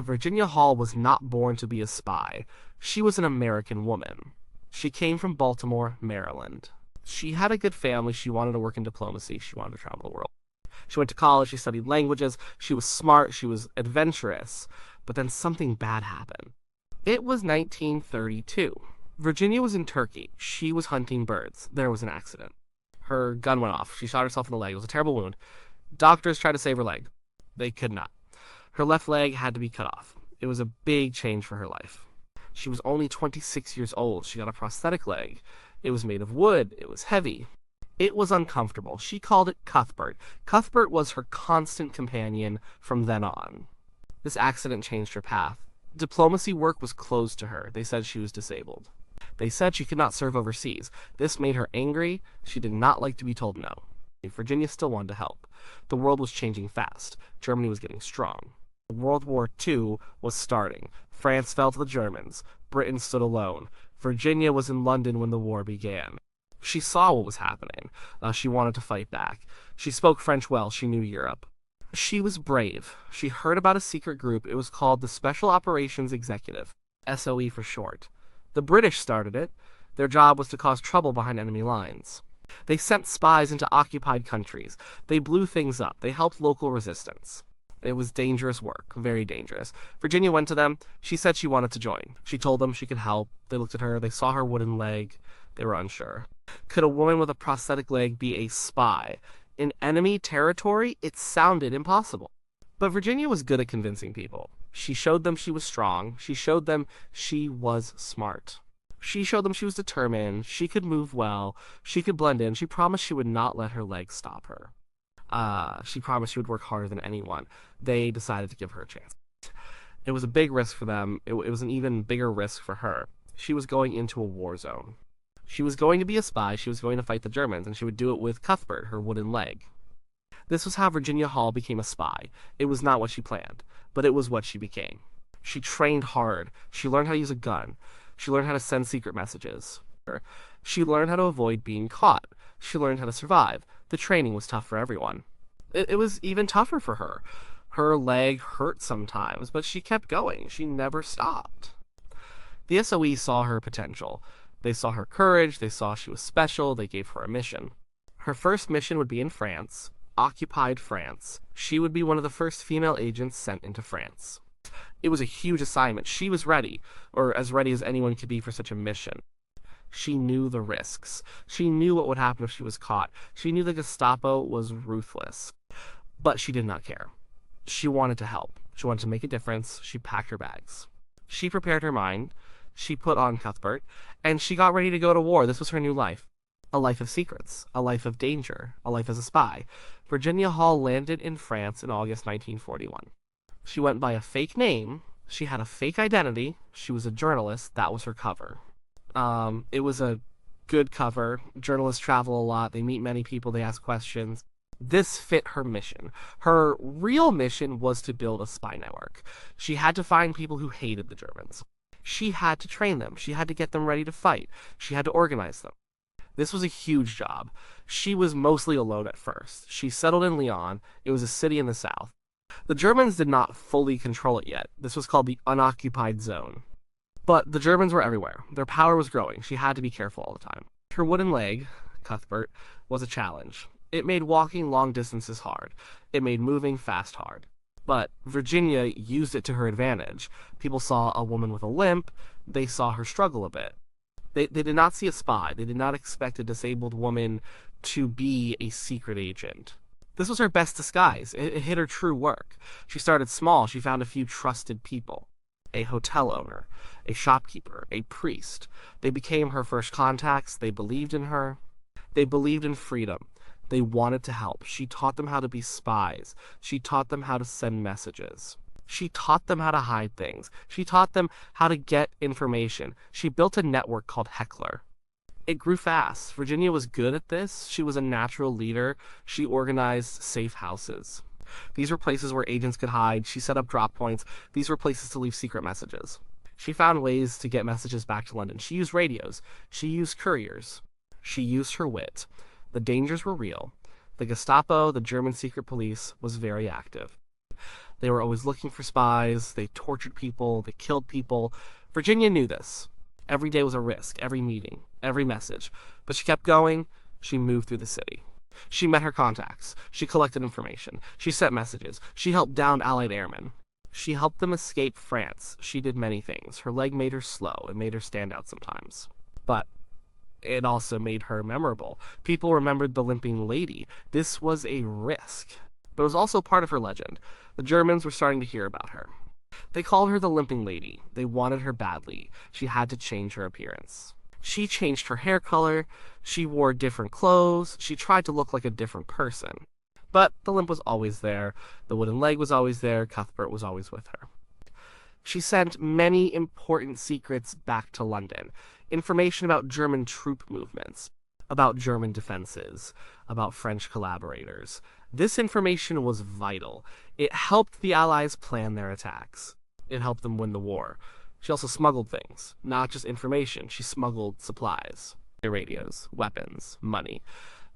Virginia Hall was not born to be a spy. She was an American woman. She came from Baltimore, Maryland. She had a good family. She wanted to work in diplomacy. She wanted to travel the world. She went to college. She studied languages. She was smart. She was adventurous. But then something bad happened. It was 1932. Virginia was in Turkey. She was hunting birds. There was an accident. Her gun went off. She shot herself in the leg. It was a terrible wound. Doctors tried to save her leg. They could not. Her left leg had to be cut off. It was a big change for her life. She was only 26 years old. She got a prosthetic leg. It was made of wood. It was heavy. It was uncomfortable. She called it Cuthbert. Cuthbert was her constant companion from then on. This accident changed her path. Diplomacy work was closed to her. They said she was disabled. They said she could not serve overseas. This made her angry. She did not like to be told no. Virginia still wanted to help. The world was changing fast. Germany was getting strong. World War II was starting. France fell to the Germans. Britain stood alone. Virginia was in London when the war began. She saw what was happening. She wanted to fight back. She spoke French well. She knew Europe. She was brave. She heard about a secret group. It was called the Special Operations Executive, SOE for short. The British started it. Their job was to cause trouble behind enemy lines. They sent spies into occupied countries. They blew things up. They helped local resistance. It was dangerous work, very dangerous. Virginia went to them. She said she wanted to join. She told them she could help. They looked at her. They saw her wooden leg. They were unsure. Could a woman with a prosthetic leg be a spy? In enemy territory, it sounded impossible. But Virginia was good at convincing people. She showed them she was strong. She showed them she was smart. She showed them she was determined. She could move well. She could blend in. She promised she would not let her leg stop her. She promised she would work harder than anyone. They decided to give her a chance. It was a big risk for them. It was an even bigger risk for her. She was going into a war zone. She was going to be a spy. She was going to fight the Germans, and she would do it with Cuthbert, her wooden leg. This was how Virginia Hall became a spy. It was not what she planned, but it was what she became. She trained hard. She learned how to use a gun. She learned how to send secret messages. She learned how to avoid being caught. She learned how to survive. The training was tough for everyone. It was even tougher for her. Her leg hurt sometimes, but she kept going. She never stopped. The SOE saw her potential. They saw her courage. They saw she was special. They gave her a mission. Her first mission would be in France, occupied France. She would be one of the first female agents sent into France. It was a huge assignment. She was ready, or as ready as anyone could be for such a mission. She knew the risks. She knew what would happen if she was caught. She knew the Gestapo was ruthless. But she did not care. She wanted to help. She wanted to make a difference. She packed her bags. She prepared her mind. She put on Cuthbert. And she got ready to go to war. This was her new life. A life of secrets. A life of danger. A life as a spy. Virginia Hall landed in France in August 1941. She went by a fake name. She had a fake identity. She was a journalist. That was her cover. It was a good cover. Journalists travel a lot. They meet many people. They ask questions. This fit her mission. Her real mission was to build a spy network. She had to find people who hated the Germans. She had to train them. She had to get them ready to fight. She had to organize them. This was a huge job. She was mostly alone at first. She settled in Lyon. It was a city in the south. The Germans did not fully control it yet. This was called the unoccupied zone. But the Germans were everywhere. Their power was growing. She had to be careful all the time. Her wooden leg, Cuthbert, was a challenge. It made walking long distances hard. It made moving fast hard. But Virginia used it to her advantage. People saw a woman with a limp. They saw her struggle a bit. They did not see a spy. They did not expect a disabled woman to be a secret agent. This was her best disguise. It hid her true work. She started small. She found a few trusted people. A hotel owner, a shopkeeper, a priest. They became her first contacts. They believed in her. They believed in freedom. They wanted to help. She taught them how to be spies. She taught them how to send messages. She taught them how to hide things. She taught them how to get information. She built a network called Heckler. It grew fast. Virginia was good at this. She was a natural leader. She organized safe houses. These were places where agents could hide. She set up drop points. These were places to leave secret messages. She found ways to get messages back to London. She used radios. She used couriers. She used her wit. The dangers were real. The Gestapo, the German secret police, was very active. They were always looking for spies, they tortured people, they killed people. Virginia knew this. Every day was a risk, every meeting, every message. But she kept going, she moved through the city. She met her contacts, she collected information, she sent messages, she helped down Allied airmen. She helped them escape France. She did many things. Her leg made her slow, it made her stand out sometimes. But it also made her memorable. People remembered the limping lady. This was a risk. But it was also part of her legend. The Germans were starting to hear about her. They called her the limping lady. They wanted her badly. She had to change her appearance. She changed her hair color. She wore different clothes. She tried to look like a different person. But the limp was always there. The wooden leg was always there. Cuthbert was always with her. She sent many important secrets back to London. Information about German troop movements, about German defenses, about French collaborators. This information was vital. It helped the Allies plan their attacks. It helped them win the war. She also smuggled things, not just information. She smuggled supplies, radios, weapons, money.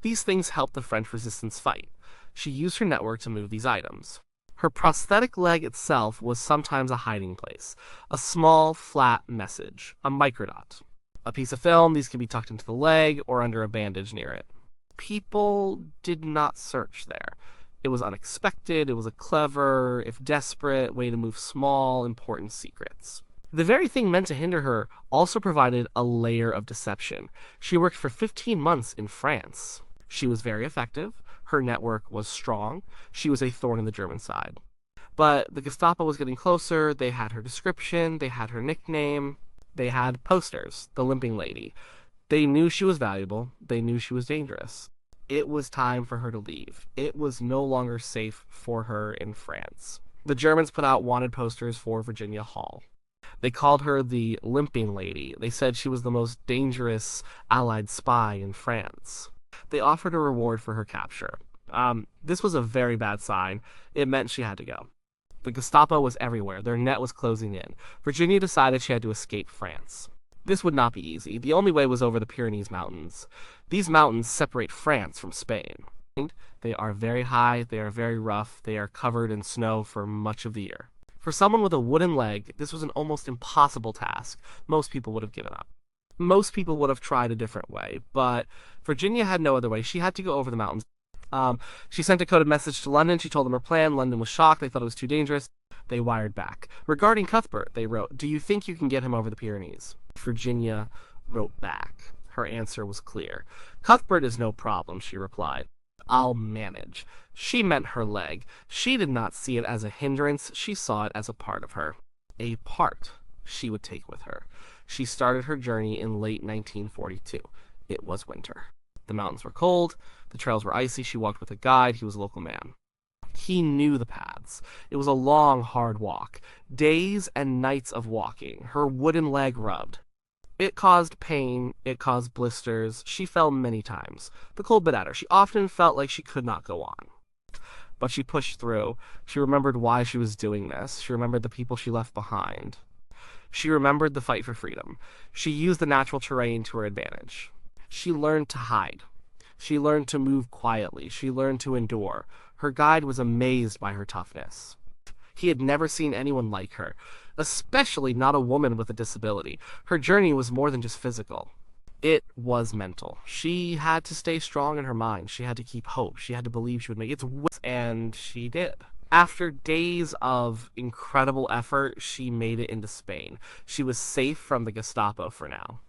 These things helped the French resistance fight. She used her network to move these items. Her prosthetic leg itself was sometimes a hiding place, a small, flat message, a microdot. A piece of film, these could be tucked into the leg or under a bandage near it. People did not search there. It was unexpected, it was a clever, if desperate, way to move small, important secrets. The very thing meant to hinder her also provided a layer of deception. She worked for 15 months in France. She was very effective. Her network was strong. She was a thorn in the German side. But the Gestapo was getting closer. They had her description. They had her nickname. They had posters, the limping lady. They knew she was valuable. They knew she was dangerous. It was time for her to leave. It was no longer safe for her in France. The Germans put out wanted posters for Virginia Hall. They called her the limping lady. They said she was the most dangerous Allied spy in France. They offered a reward for her capture. This was a very bad sign. It meant she had to go. The Gestapo was everywhere. Their net was closing in. Virginia decided she had to escape France. This would not be easy. The only way was over the Pyrenees Mountains. These mountains separate France from Spain. They are very high, they are very rough, they are covered in snow for much of the year. For someone with a wooden leg, this was an almost impossible task. Most people would have given up. Most people would have tried a different way, but Virginia had no other way. She had to go over the mountains. She sent a coded message to London. She told them her plan. London was shocked. They thought it was too dangerous. They wired back. Regarding Cuthbert, they wrote, "Do you think you can get him over the Pyrenees?" Virginia wrote back. Her answer was clear. "Cuthbert is no problem," she replied. "I'll manage." She meant her leg. She did not see it as a hindrance. She saw it as a part of her. A part she would take with her. She started her journey in late 1942. It was winter. The mountains were cold. The trails were icy. She walked with a guide. He was a local man. He knew the paths. It was a long, hard walk. Days and nights of walking. Her wooden leg rubbed. It caused pain. It caused blisters. She fell many times. The cold bit at her. She often felt like she could not go on. But she pushed through. She remembered why she was doing this. She remembered the people she left behind. She remembered the fight for freedom. She used the natural terrain to her advantage. She learned to hide. She learned to move quietly. She learned to endure. Her guide was amazed by her toughness. He had never seen anyone like her, especially not a woman with a disability. Her journey was more than just physical. It was mental. She had to stay strong in her mind. She had to keep hope. She had to believe she would make it. And she did. After days of incredible effort, she made it into Spain. She was safe from the Gestapo for now.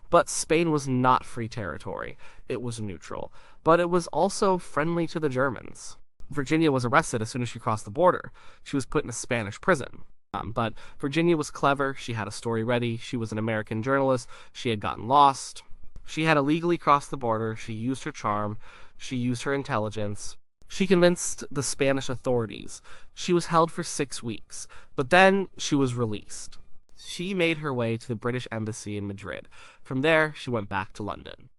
But Spain was not free territory. It was neutral. But it was also friendly to the Germans. Virginia was arrested as soon as she crossed the border. She was put in a Spanish prison. But Virginia was clever. She had a story ready. She was an American journalist. She had gotten lost. She had illegally crossed the border. She used her charm. She used her intelligence. She convinced the Spanish authorities. She was held for 6 weeks. But then she was released. She made her way to the British Embassy in Madrid. From there, she went back to London.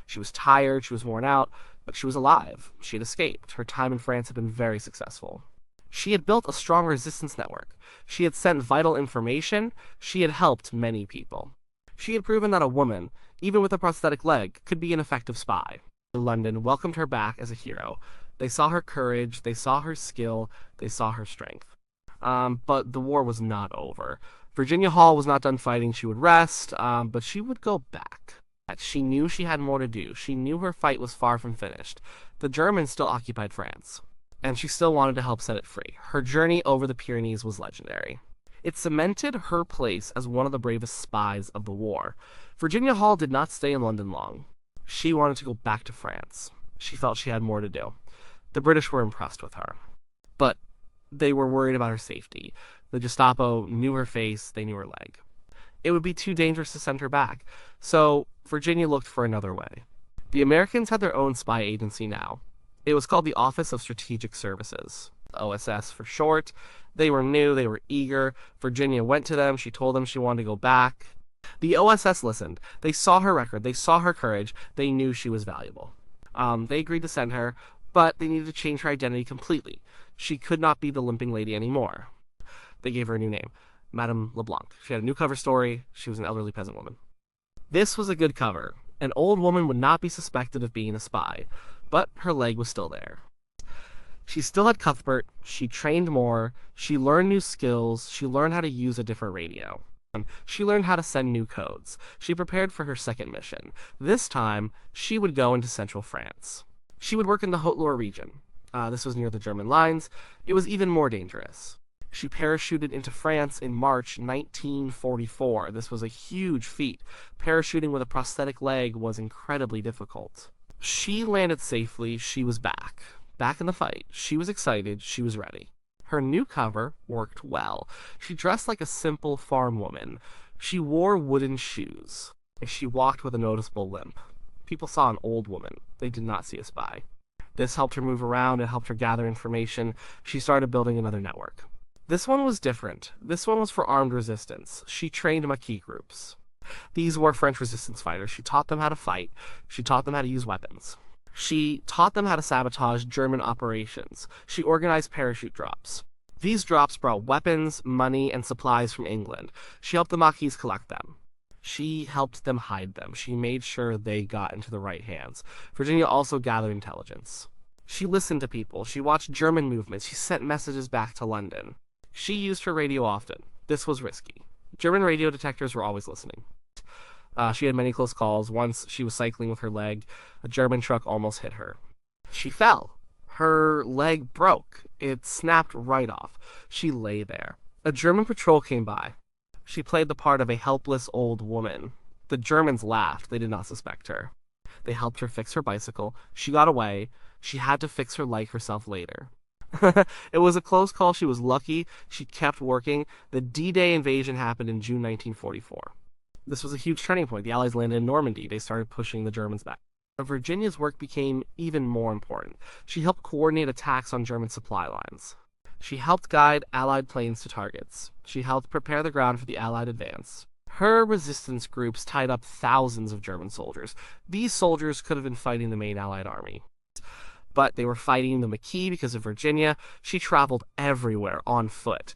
She was tired, she was worn out, but she was alive. She had escaped. Her time in France had been very successful. She had built a strong resistance network. She had sent vital information. She had helped many people. She had proven that a woman, even with a prosthetic leg, could be an effective spy. London welcomed her back as a hero. They saw her courage, they saw her skill, they saw her strength. But the war was not over. Virginia Hall was not done fighting. She would rest, but she would go back. She knew she had more to do. She knew her fight was far from finished. The Germans still occupied France, and she still wanted to help set it free. Her journey over the Pyrenees was legendary. It cemented her place as one of the bravest spies of the war. Virginia Hall did not stay in London long. She wanted to go back to France. She felt she had more to do. The British were impressed with her, but they were worried about her safety. The Gestapo knew her face, they knew her leg. It would be too dangerous to send her back, so Virginia looked for another way. The Americans had their own spy agency now. It was called the Office of Strategic Services, OSS for short. They were new, they were eager. Virginia went to them, she told them she wanted to go back. The OSS listened. They saw her record, they saw her courage, they knew she was valuable. They agreed to send her, but they needed to change her identity completely. She could not be the limping lady anymore. They gave her a new name, Madame LeBlanc. She had a new cover story. She was an elderly peasant woman. This was a good cover. An old woman would not be suspected of being a spy, but her leg was still there. She still had Cuthbert. She trained more. She learned new skills. She learned how to use a different radio. She learned how to send new codes. She prepared for her second mission. This time, she would go into central France. She would work in the Haute-Loire region. This was near the German lines. It was even more dangerous. She parachuted into France in March 1944. This was a huge feat. Parachuting with a prosthetic leg was incredibly difficult. She landed safely. She was back. Back in the fight. She was excited. She was ready. Her new cover worked well. She dressed like a simple farm woman. She wore wooden shoes. She walked with a noticeable limp. People saw an old woman. They did not see a spy. This helped her move around. It helped her gather information. She started building another network. This one was different. This one was for armed resistance. She trained Maquis groups. These were French resistance fighters. She taught them how to fight. She taught them how to use weapons. She taught them how to sabotage German operations. She organized parachute drops. These drops brought weapons, money, and supplies from England. She helped the Maquis collect them. She helped them hide them. She made sure they got into the right hands. Virginia also gathered intelligence. She listened to people. She watched German movements. She sent messages back to London. She used her radio often. This was risky. German radio detectors were always listening. She had many close calls. Once she was cycling with her leg. A German truck almost hit her. She fell. Her leg broke. It snapped right off. She lay there. A German patrol came by. She played the part of a helpless old woman. The Germans laughed. They did not suspect her. They helped her fix her bicycle. She got away. She had to fix her leg herself later. It was a close call. She was lucky. She kept working. The D-Day invasion happened in June 1944. This was a huge turning point. The Allies landed in Normandy. They started pushing the Germans back. Virginia's work became even more important. She helped coordinate attacks on German supply lines. She helped guide Allied planes to targets. She helped prepare the ground for the Allied advance. Her resistance groups tied up thousands of German soldiers. These soldiers could have been fighting the main Allied army. But they were fighting the Maquis because of Virginia. She traveled everywhere on foot.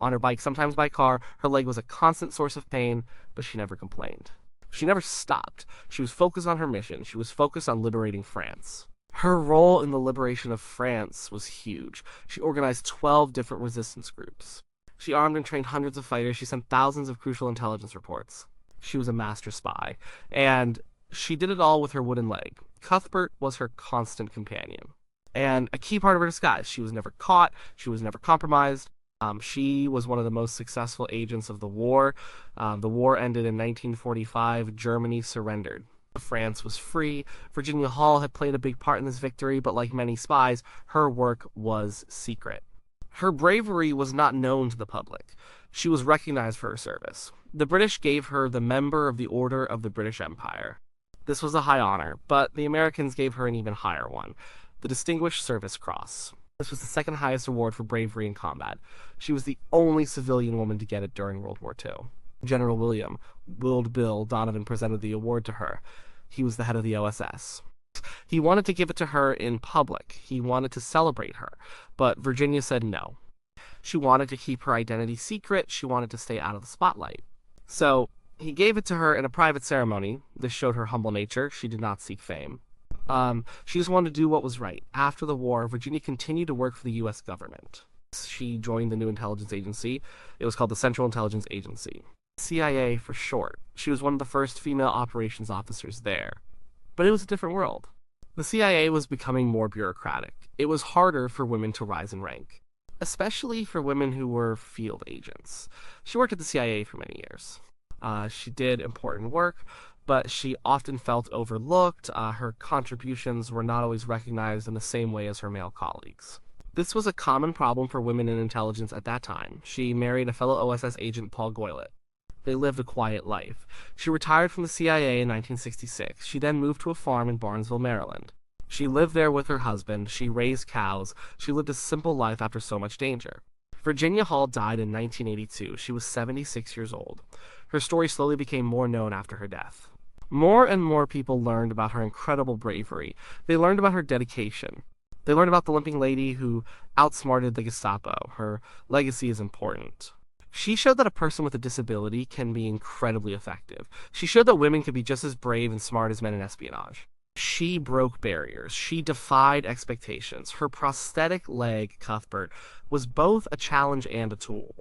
On her bike, sometimes by car. Her leg was a constant source of pain, but she never complained. She never stopped. She was focused on her mission. She was focused on liberating France. Her role in the liberation of France was huge. She organized 12 different resistance groups. She armed and trained hundreds of fighters. She sent thousands of crucial intelligence reports. She was a master spy. And she did it all with her wooden leg. Cuthbert was her constant companion. And a key part of her disguise. She was never caught. She was never compromised. She was one of the most successful agents of the war. The war ended in 1945. Germany surrendered. France was free. Virginia Hall had played a big part in this victory, but like many spies, her work was secret. Her bravery was not known to the public. She was recognized for her service. The British gave her the Member of the Order of the British Empire. This was a high honor, but the Americans gave her an even higher one, the Distinguished Service Cross. This was the second highest award for bravery in combat. She was the only civilian woman to get it during World War II. General Wild Bill Donovan presented the award to her. He was the head of the OSS. He wanted to give it to her in public. He wanted to celebrate her, but Virginia said no. She wanted to keep her identity secret. She wanted to stay out of the spotlight. So he gave it to her in a private ceremony. This showed her humble nature. She did not seek fame. She just wanted to do what was right. After the war, Virginia continued to work for the U.S. government. She joined the new intelligence agency. It was called the Central Intelligence Agency, CIA for short. She was one of the first female operations officers there. But it was a different world. The CIA was becoming more bureaucratic. It was harder for women to rise in rank, especially for women who were field agents. She worked at the CIA for many years. She did important work, but she often felt overlooked. Her contributions were not always recognized in the same way as her male colleagues. This was a common problem for women in intelligence at that time. She married a fellow OSS agent, Paul Goylet. They lived a quiet life. She retired from the CIA in 1966. She then moved to a farm in Barnesville, Maryland. She lived there with her husband. She raised cows. She lived a simple life after so much danger. Virginia Hall died in 1982. She was 76 years old. Her story slowly became more known after her death. More and more people learned about her incredible bravery. They learned about her dedication. They learned about the limping lady who outsmarted the Gestapo. Her legacy is important. She showed that a person with a disability can be incredibly effective. She showed that women could be just as brave and smart as men in espionage. She broke barriers. She defied expectations. Her prosthetic leg, Cuthbert, was both a challenge and a tool.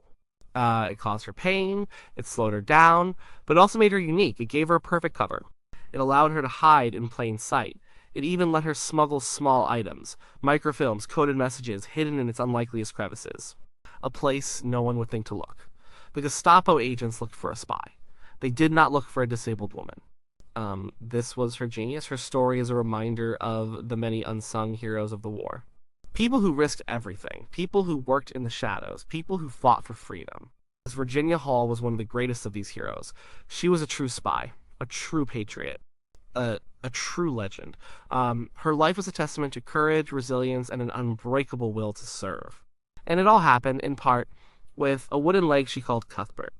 It caused her pain, it slowed her down, but it also made her unique. It gave her a perfect cover. It allowed her to hide in plain sight. It even let her smuggle small items, microfilms, coded messages hidden in its unlikeliest crevices. A place no one would think to look. The Gestapo agents looked for a spy. They did not look for a disabled woman. This was her genius. Her story is a reminder of the many unsung heroes of the war. People who risked everything. People who worked in the shadows. People who fought for freedom. Virginia Hall was one of the greatest of these heroes. She was a true spy, a true patriot, a true legend. Her life was a testament to courage, resilience, and an unbreakable will to serve. And it all happened, in part, with a wooden leg she called Cuthbert.